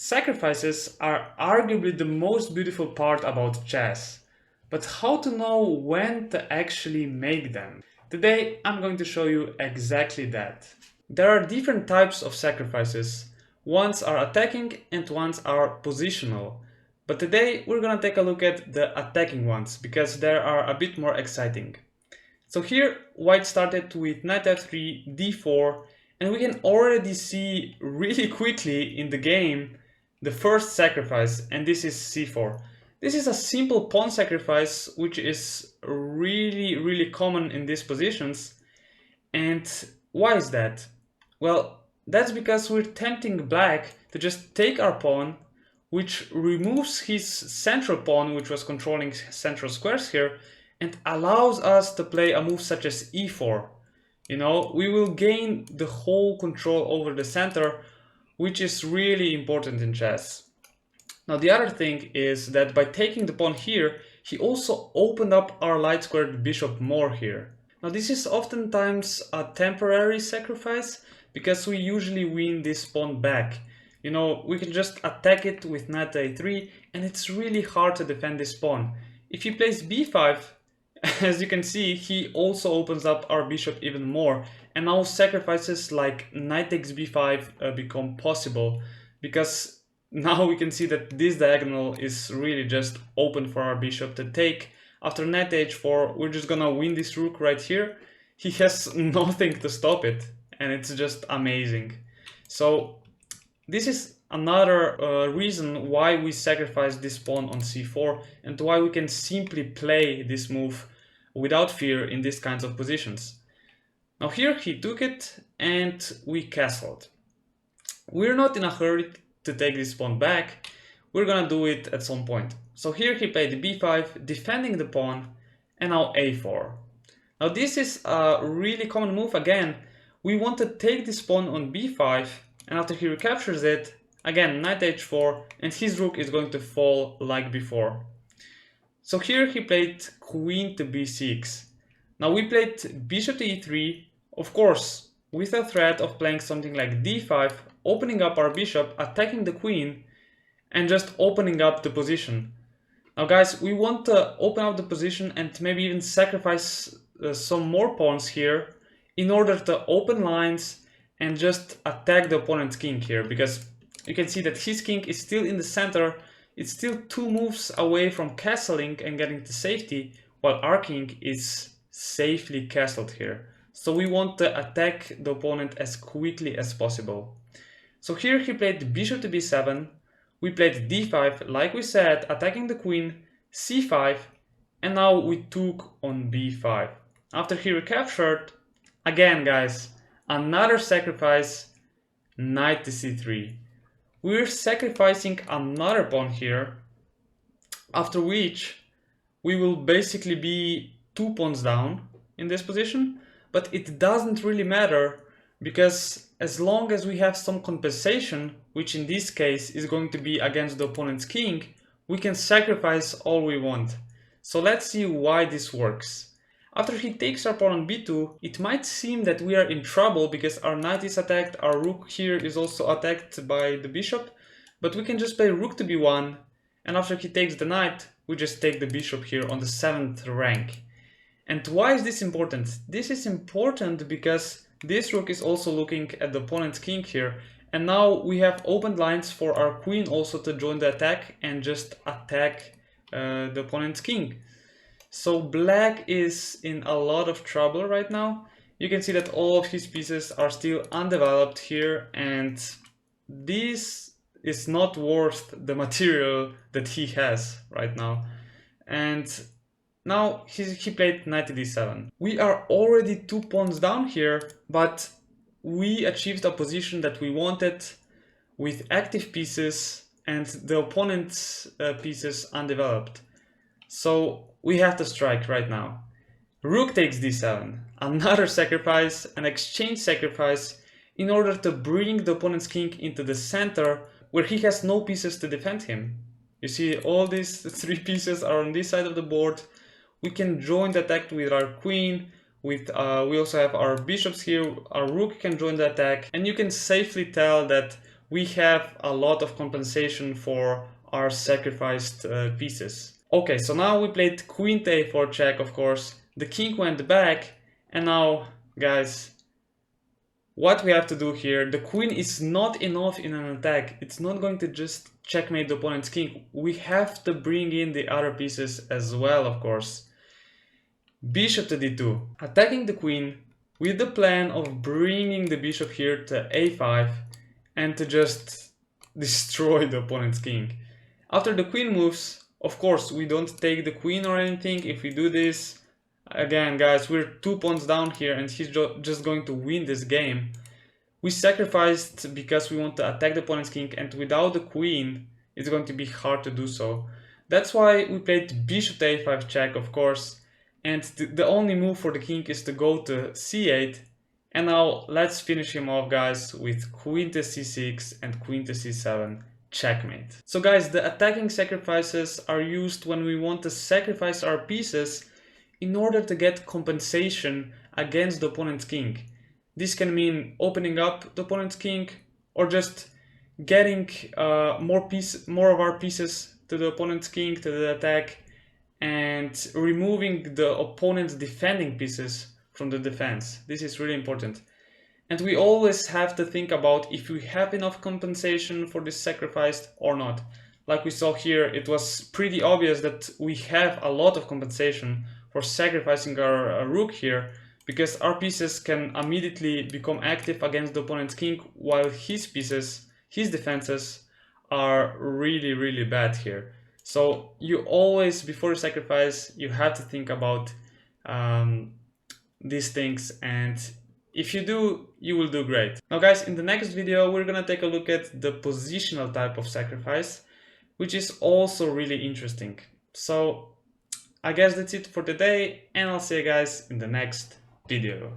Sacrifices are arguably the most beautiful part about chess, but how to know when to actually make them? Today I'm going to show you exactly that. There are different types of sacrifices. Ones are attacking and ones are positional. But today we're gonna take a look at the attacking ones because they are a bit more exciting. So here white started with knight f3, d4, and we can already see really quickly in the game the first sacrifice, and this is c4. This is a simple pawn sacrifice which is really common in these positions. And why is that? Well, that's because we're tempting black to just take our pawn, which removes his central pawn, which was controlling central squares here, and allows us to play a move such as e4. You know, we will gain the whole control over the center, which is really important in chess. Now the other thing is that by taking the pawn here, he also opened up our light squared bishop more here. Now this is oftentimes a temporary sacrifice because we usually win this pawn back. You know, we can just attack it with knight a3 and it's really hard to defend this pawn. If he plays b5, as you can see, he also opens up our bishop even more, and now sacrifices like knight takes b5 become possible, because now we can see that this diagonal is really just open for our bishop to take. After knight h4, we're just gonna win this rook right here. He has nothing to stop it, and it's just amazing. So this is another reason why we sacrifice this pawn on c4 and why we can simply play this move without fear in these kinds of positions. Now here he took it and we castled. We're not in a hurry to take this pawn back, we're gonna do it at some point. So here he played b5, defending the pawn, and now a4. Now this is a really common move again. We want to take this pawn on b5, and after he recaptures it, again knight h4, and his rook is going to fall like before. So here he played queen to b6. Now we played bishop to e3, of course, with a threat of playing something like d5, opening up our bishop, attacking the queen, and just opening up the position. Now guys, we want to open up the position and maybe even sacrifice some more pawns here in order to open lines and just attack the opponent's king here, because you can see that his king is still in the center. It's still 2 moves away from castling and getting to safety, while our king is safely castled here. So we want to attack the opponent as quickly as possible. So here he played bishop to b7, we played d5, like we said, attacking the queen, c5, and now we took on b5. After he recaptured, again guys, another sacrifice, knight to c3. We're sacrificing another pawn here, after which we will basically be 2 pawns down in this position, but it doesn't really matter because as long as we have some compensation, which in this case is going to be against the opponent's king, we can sacrifice all we want. So let's see why this works. After he takes our pawn on b2, it might seem that we are in trouble because our knight is attacked, our rook here is also attacked by the bishop, but we can just play rook to b1, and after he takes the knight, we just take the bishop here on the 7th rank. And why is this important? This is important because this rook is also looking at the opponent's king here, and now we have opened lines for our queen also to join the attack and just attack the opponent's king. So black is in a lot of trouble right now. You can see that all of his pieces are still undeveloped here, and this is not worth the material that he has right now. And now he played knight to d7. We are already 2 pawns down here, but we achieved a position that we wanted with active pieces and the opponent's pieces undeveloped. So we have to strike right now. Rook takes d7, another sacrifice, an exchange sacrifice, in order to bring the opponent's king into the center where he has no pieces to defend him. You see, all these 3 pieces are on this side of the board. We can join the attack with our queen, we also have our bishops here, our rook can join the attack, and you can safely tell that we have a lot of compensation for our sacrificed pieces. Okay, so now we played queen to a4 check, of course. The king went back, and now, guys, what we have to do here, the queen is not enough in an attack. It's not going to just checkmate the opponent's king. We have to bring in the other pieces as well, of course. Bishop to d2, attacking the queen with the plan of bringing the bishop here to a5 and to just destroy the opponent's king. After the queen moves, of course, we don't take the queen or anything. If we do this, again, guys, we're 2 pawns down here and he's just going to win this game. We sacrificed because we want to attack the opponent's king, and without the queen, it's going to be hard to do so. That's why we played bishop to a5 check, of course, and the only move for the king is to go to c8. And now let's finish him off, guys, with queen to c6 and queen to c7. Checkmate. So guys, the attacking sacrifices are used when we want to sacrifice our pieces in order to get compensation against the opponent's king. This can mean opening up the opponent's king or just getting more of our pieces to the opponent's king, to the attack, and removing the opponent's defending pieces from the defense. This is really important. And we always have to think about if we have enough compensation for this sacrifice or not. Like we saw here, it was pretty obvious that we have a lot of compensation for sacrificing our rook here, because our pieces can immediately become active against the opponent's king, while his pieces, his defenses, are really bad here. So you always, before you sacrifice, you have to think about these things, and if you do, you will do great. Now guys, in the next video, we're gonna take a look at the positional type of sacrifice, which is also really interesting. So I guess that's it for today, and I'll see you guys in the next video.